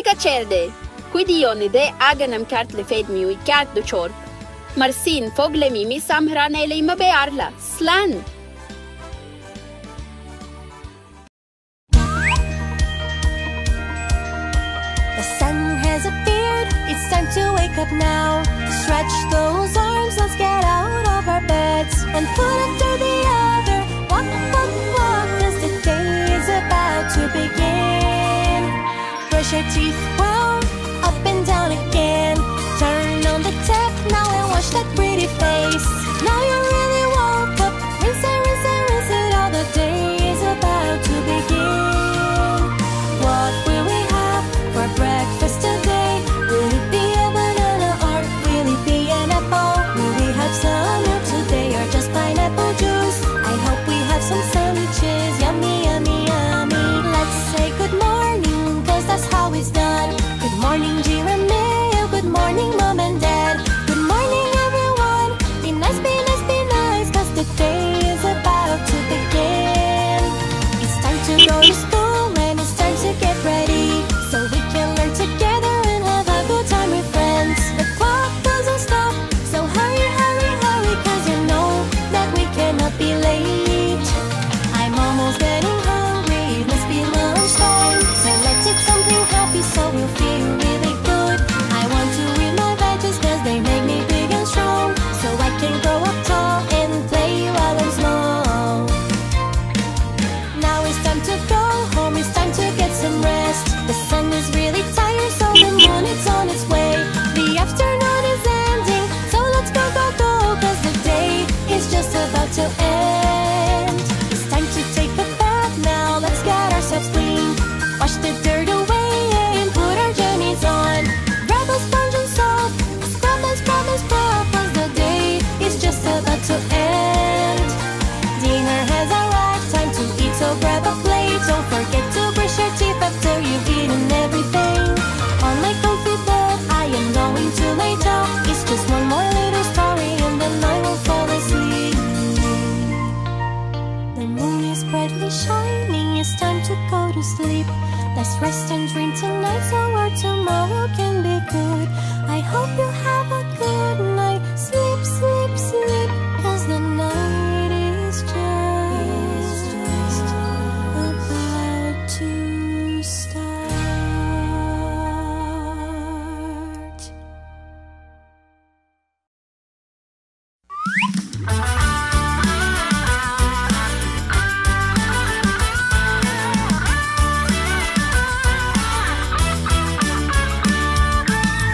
Mega cerde, cuidioni de agan am ceart le fed miu ceart do chorp. Marsin Foghlaim mis Amhráin ma bearla, slan. The sun has appeared, it's time to wake up now. Stretch those arms, let's get out of our beds. One foot after the other, walk, walk, walk, as the day is about to begin. Brush your teeth well, up and down again. Turn on the tap now and wash that pretty face. Now you really woke up, rinse it, rinse it, rinse it. All the day is about to begin. What will we have for breakfast today? Will it be a banana or will it be an apple? Will we have some milk today or just pineapple juice? I hope we have some sandwiches, yummy, yummy, yummy. Let's say good morning, cause that's how it's done. Good morning, Giramille, good morning, Mom and Dad. Good morning, everyone, be nice, be nice, be nice, cause the day is about to begin. It's time to go to school and it's time to get ready, so we can learn together and have a good time with friends. The clock doesn't stop, so hurry, hurry, hurry, cause you know that we cannot be late. I'm almost getting hungry, it must be lunchtime, so let's eat something healthy so we'll feel really good. I want to eat my veggies cause they make me big and strong, so I can grow up tall and play while I'm small. Now it's time to go home, it's time to get some rest. The sun is really tired, so the moon is on its way. The afternoon is ending, so let's go, go, go, cause the day is just about to end. It's time to take a bath now, let's get ourselves clean. Wash the dirt away and put our jammies on. Grab a sponge and soap, scrub and scrub and scrub, cause the day is just about to end. Dinner has arrived, time to eat, so grab a plate. Don't forget to brush your teeth after you've eaten everything. On my comfy bed, I am going to lay down. It's just one more little story and then I will fall asleep. The moon is brightly shining, it's time to go to sleep. Let's rest and dream tonight so our tomorrow can be good. I hope you have a good night. Sleep, sleep, sleep, cause the night is just about to start.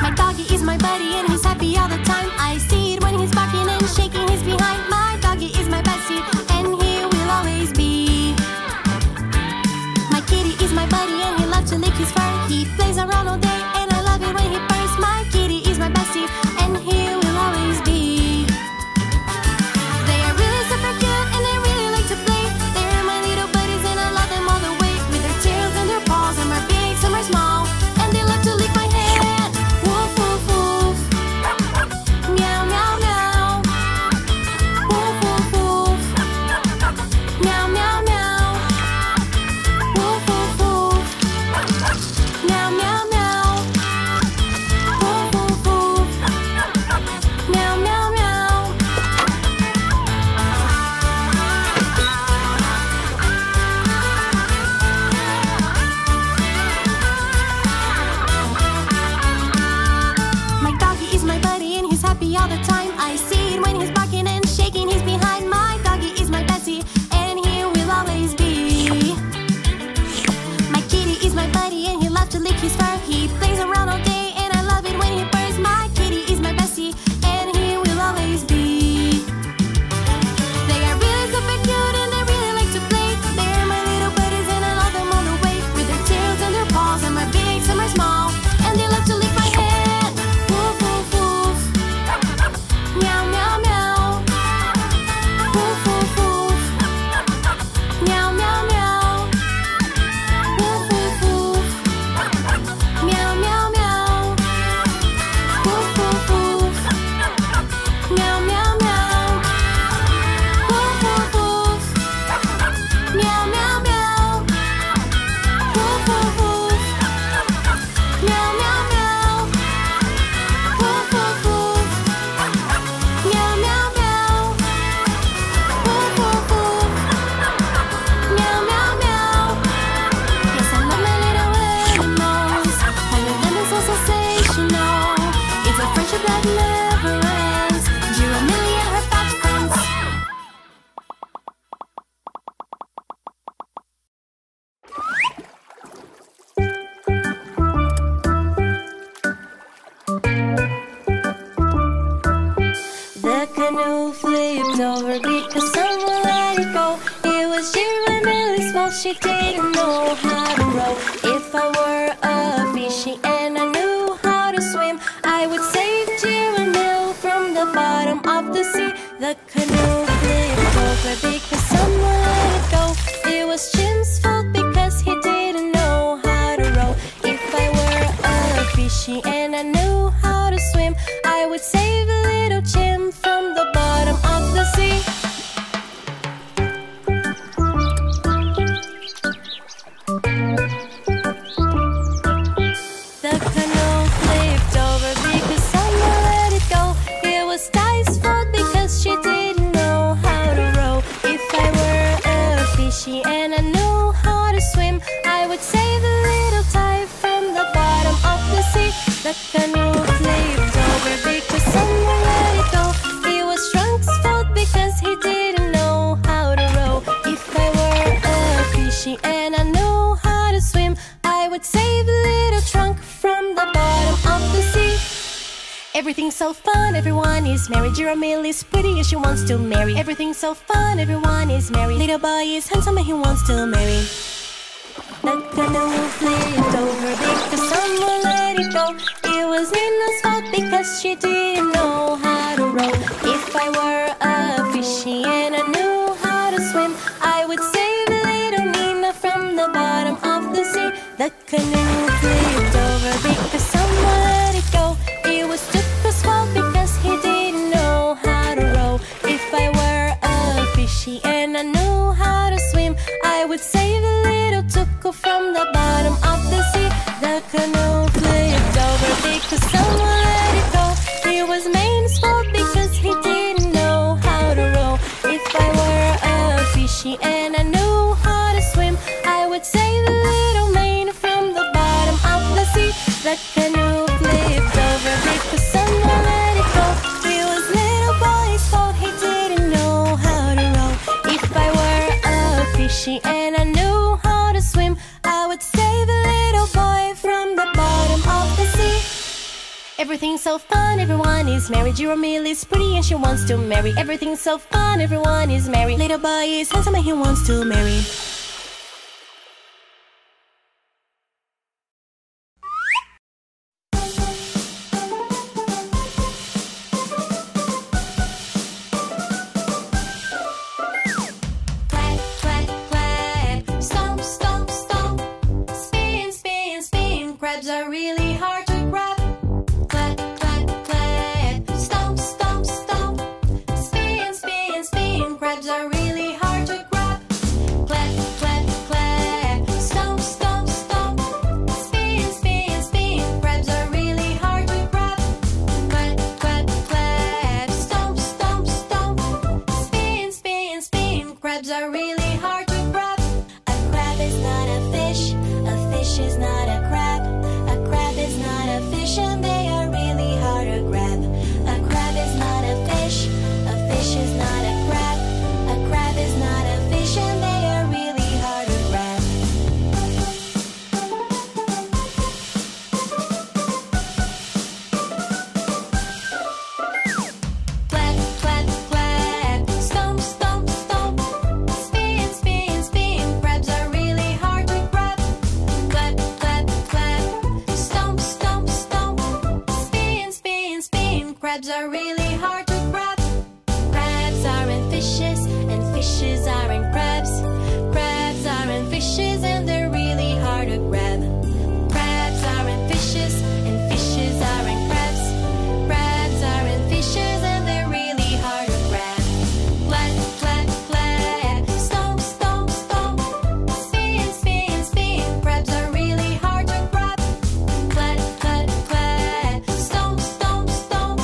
My doggy is my buddy and he's happy all the time. I see it when he's barking and shaking his behind. My doggy is my bestie and he will always be. My kitty is my buddy and he loves to lick his fur. He plays around all day and I love it when he purrs. My kitty is my bestie and he will always be. They are really super cute and they really like to play. They're my little buddies and I love them all the way. With their tails and their paws, some are big, some are small, and they love to lick my hand. Woof, woof, woof. Meow, meow, meow. Woof, woof, woof. Meow, meow, meow. Woof, woof, woof. Meow, meow, meow. Woof, woof, woof. Meow, meow, meow. My doggy is my buddy and he's happy all the time. I see it when he's barking and shaking his behind. My doggy is my bestie and he will always be. My kitty is my buddy and he loves to lick his fur. He plays around all day and I love it when he purrs. My kitty is my bestie and he will always be. They are really super cute and they really like to play. They're my little buddies and I love them all the way. With their tails and their paws, some are big, some are small, and they love to lick my hand. Woof, woof, woof. Meow, meow, meow. Woof, woof, woof. Meow, meow, meow. Woof, woof, woof. Meow, meow, flipped over because someone let it go. It was Giramille's fault, she didn't know how to row. If I were a fishy and I knew how to swim, I would save Giramille from the bottom of the sea. The canoe flipped over because someone let it go. It was Jim's fault because he didn't know how to row. If I were a fishy and I knew how to swim, I would save little Jim from the bottom of the sea. The canoe flipped over because someone let it go. It was Ty's fault because she didn't know how to row. If I were a fishy and I knew how to swim, I would save the little Ty from the bottom of the sea. The canoe flipped over because someone let it go. It was Trunk's fault because he didn't know how to row. If I were a fishy and I knew how to swim, I would save the little Trunk from the bottom of the sea. Everything's so fun, everyone is merry. Giramille is pretty and she wants to marry. Everything's so fun, everyone is merry. Little boy is handsome and he wants to marry. The canoe flipped over because someone let it go. It was Nina's fault because she didn't know how to row. If I were a fishy and I knew how to swim, I would save little Nina from the bottom of the sea. The canoe flipped over because someone let it go. It was Tuka's fault because he didn't know how to row. If I were a fishy and I knew how to swim, I would save a little Tuka from the bottom of the sea. The canoe flipped over because someone let it go. It was Main's fault because he didn't know how to row. If I were a fishy and I knew how to swim, I would save a little Main from the bottom of the sea. The canoe flipped over because someone let it go. It was little boy's fault, he didn't know how to row. If I were a fishy and I knew how to swim, I would save a little boy from the bottom of the sea. Everything's so fun, everyone is merry. Giramille is pretty and she wants to marry. Everything's so fun, everyone is merry. Little boy is handsome and he wants to marry. Clap, clap, clap. Stomp, stomp, stomp. Spin, spin, spin. Crabs are really hard to grab. Clap, clap, clap. Stomp, stomp, stomp. Spin, spin, spin. Crabs are really hard to grab. Clap, clap, clap. Stomp, stomp, stomp. Spin, spin, spin. Crabs are really hard to grab. Clap, clap, clap. Stomp, stomp, stomp. Spin, spin, spin. Crabs are really hard to grab. A crab is not a fish is not a crab. A crab is not a fish and they are really hard to grab. A crab is not a fish is not a crab. A crab is not a fish and they are really hard to grab. Clap, clap, clap. Stomp, stomp, stomp. Spin, spin, spin. Crabs are really hard to grab. Clap, clap, clap. Stomp, stomp, stomp. Spin, spin, spin. Crabs are really hard to grab. Crabs aren't fishes and fishes aren't crabs. Crabs aren't fishes and they're really hard to grab. Crabs aren't fishes and fishes aren't crabs. Crabs aren't fishes and they're really hard to grab. Clap, clap, clap. Stomp, stomp, stomp. Spin, spin, spin. Crabs are really hard to grab. Clap, clap, clap. Stomp, stomp, stomp.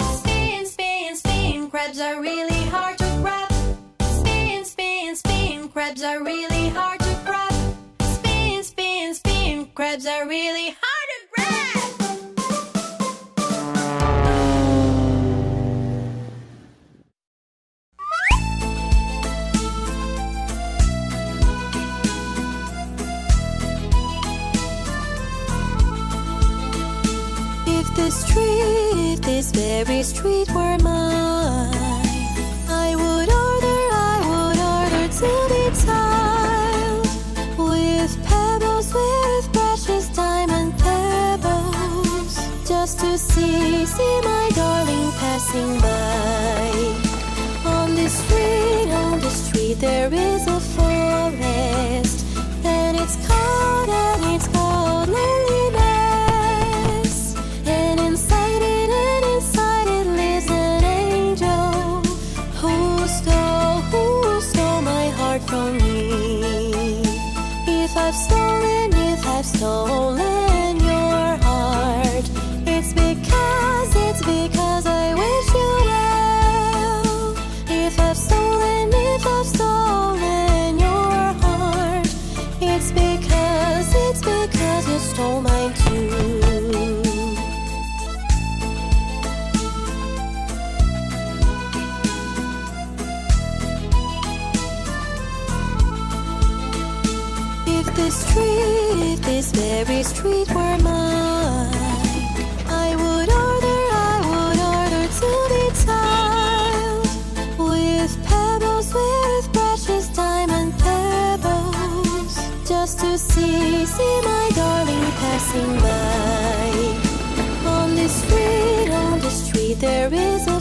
Spin, spin, spin. Crabs are really hard to grab. Spin, spin, spin. Crabs are really hard to grab. Spin, spin, spin. Crabs are really hard to grab. If this very street were mine, I would there is a forest, and it's called loneliness. And inside it lives an angel who stole my heart from me. If I've stolen your heart, it's because I wish you well. If I've stolen your heart, it's because you stole mine too. If this very street were mine, I would order to be tiled with pebbles, with precious diamond pebbles, just to see my darling passing by. On this street there is a